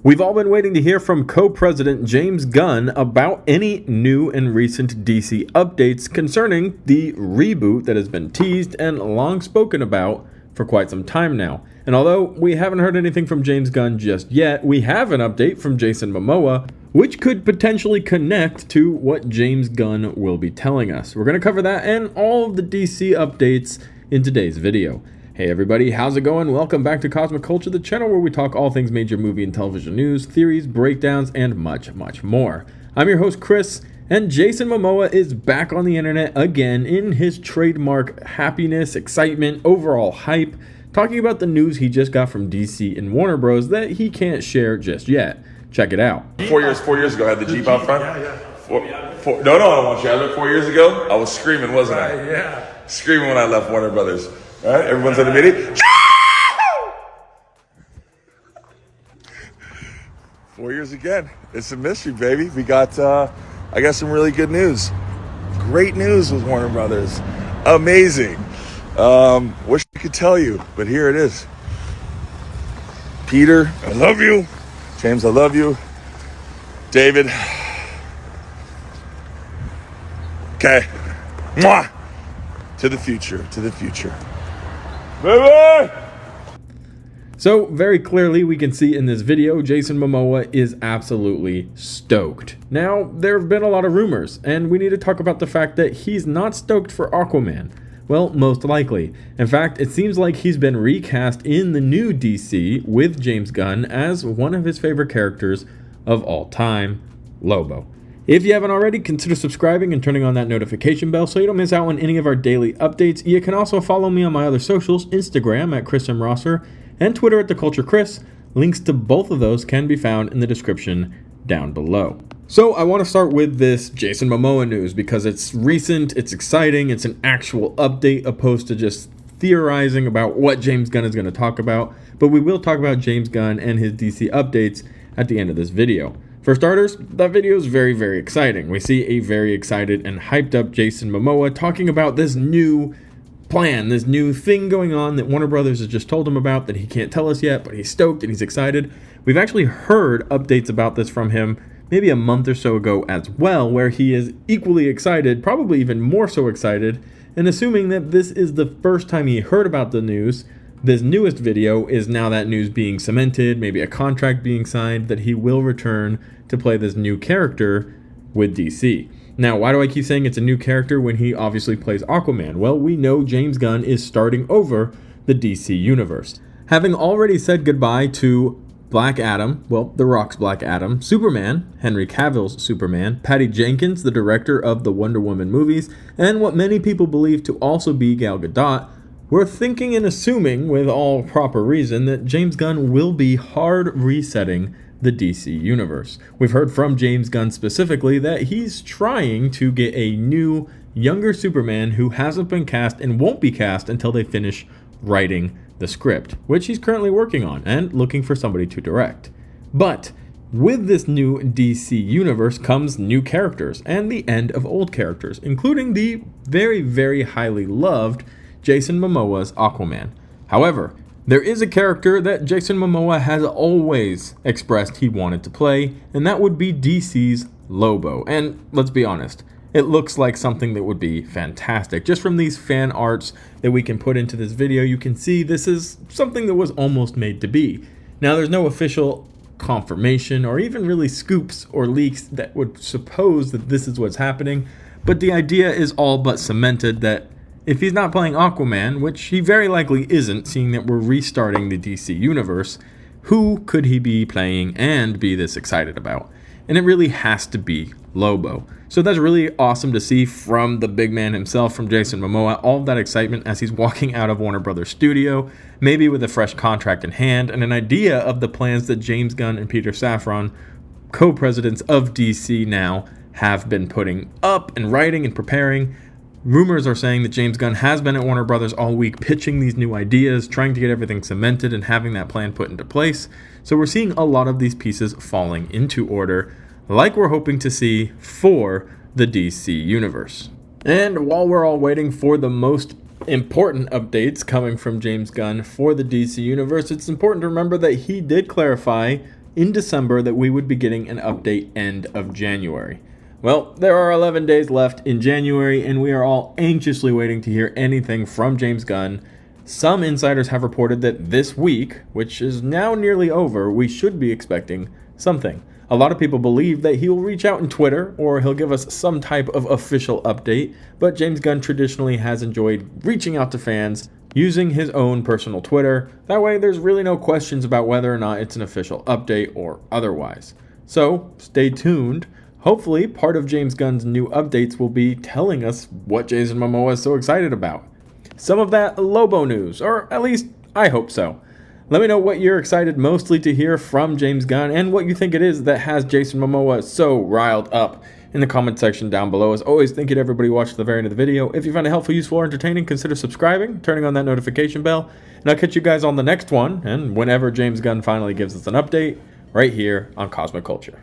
We've all been waiting to hear from co-president James Gunn about any new and recent DC updates concerning the reboot that has been teased and long spoken about for quite some time now. And although we haven't heard anything from James Gunn just yet, we have an update from Jason Momoa, which could potentially connect to what James Gunn will be telling us. We're going to cover that and all of the DC updates in today's video. Hey everybody, how's it going? Welcome back to Cosmic Culture, the channel where we talk all things major movie and television news, theories, breakdowns, and much, much more. I'm your host Chris, and Jason Momoa is back on the internet again in his trademark happiness, excitement, overall hype, talking about the news he just got from DC and Warner Bros. That he can't share just yet. Check it out. 4 years ago, I had the Jeep out front. No, I don't want you. I looked 4 years ago. I was screaming, wasn't I? Yeah. Screaming when I left Warner Brothers. All right, everyone's in the meeting. 4 years again. It's a mystery, baby. We got, I got some really good news. Great news with Warner Brothers. Amazing. Wish I could tell you, but here it is. Peter, I love you. James, I love you. David. Okay. Mwah. To the future, to the future. Baby! So very clearly we can see in this video, Jason Momoa is absolutely stoked. Now, there have been a lot of rumors, and we need to talk about the fact that he's not stoked for Aquaman. Well, most likely. In fact, it seems like he's been recast in the new DC with James Gunn as one of his favorite characters of all time, Lobo. If you haven't already, consider subscribing and turning on that notification bell so you don't miss out on any of our daily updates. You can also follow me on my other socials, Instagram at Chris M. Rosser and Twitter at TheCultureChris. Links to both of those can be found in the description down below. So I want to start with this Jason Momoa news because it's recent, it's exciting, it's an actual update opposed to just theorizing about what James Gunn is going to talk about. But we will talk about James Gunn and his DC updates at the end of this video. For starters, that video is very, very exciting. We see a very excited and hyped up Jason Momoa talking about this new plan, this new thing going on that Warner Brothers has just told him about that he can't tell us yet, but he's stoked and he's excited. We've actually heard updates about this from him maybe a month or so ago as well, where he is equally excited, probably even more so excited, and assuming that this is the first time he heard about the news, this newest video is now that news being cemented, maybe a contract being signed, that he will return to play this new character with DC. Now, why do I keep saying it's a new character when he obviously plays Aquaman? Well, we know James Gunn is starting over the DC universe. Having already said goodbye to Black Adam, well, The Rock's Black Adam, Superman, Henry Cavill's Superman, Patty Jenkins, the director of the Wonder Woman movies, and what many people believe to also be Gal Gadot, we're thinking and assuming, with all proper reason, that James Gunn will be hard resetting the DC universe. We've heard from James Gunn specifically that he's trying to get a new, younger Superman who hasn't been cast and won't be cast until they finish writing the script, which he's currently working on and looking for somebody to direct. But with this new DC universe comes new characters and the end of old characters, including the very, very highly loved Jason Momoa's Aquaman. However, there is a character that Jason Momoa has always expressed he wanted to play, and that would be DC's Lobo. And let's be honest, it looks like something that would be fantastic. Just from these fan arts that we can put into this video, you can see this is something that was almost made to be. Now, there's no official confirmation or even really scoops or leaks that would suppose that this is what's happening, but the idea is all but cemented that if he's not playing Aquaman, which he very likely isn't, seeing that we're restarting the DC universe, who could he be playing and be this excited about? And it really has to be Lobo. So that's really awesome to see from the big man himself, from Jason Momoa, all of that excitement as he's walking out of Warner Brothers studio, maybe with a fresh contract in hand and an idea of the plans that James Gunn and Peter Safran, co-presidents of DC now, have been putting up and writing and preparing. Rumors are saying that James Gunn has been at Warner Brothers all week pitching these new ideas, trying to get everything cemented and having that plan put into place. So we're seeing a lot of these pieces falling into order, like we're hoping to see for the DC universe. And while we're all waiting for the most important updates coming from James Gunn for the DC universe, it's important to remember that he did clarify in December that we would be getting an update end of January. Well, there are 11 days left in January, and we are all anxiously waiting to hear anything from James Gunn. Some insiders have reported that this week, which is now nearly over, we should be expecting something. A lot of people believe that he will reach out on Twitter or he'll give us some type of official update, but James Gunn traditionally has enjoyed reaching out to fans using his own personal Twitter. That way there's really no questions about whether or not it's an official update or otherwise. So stay tuned. Hopefully part of James Gunn's new updates will be telling us what Jason Momoa is so excited about. Some of that Lobo news, or at least I hope so. Let me know what you're excited mostly to hear from James Gunn and what you think it is that has Jason Momoa so riled up in the comment section down below. As always, thank you to everybody who watched to the very end of the video. If you found it helpful, useful, or entertaining, consider subscribing, turning on that notification bell, and I'll catch you guys on the next one, and whenever James Gunn finally gives us an update, right here on Cosmic Culture.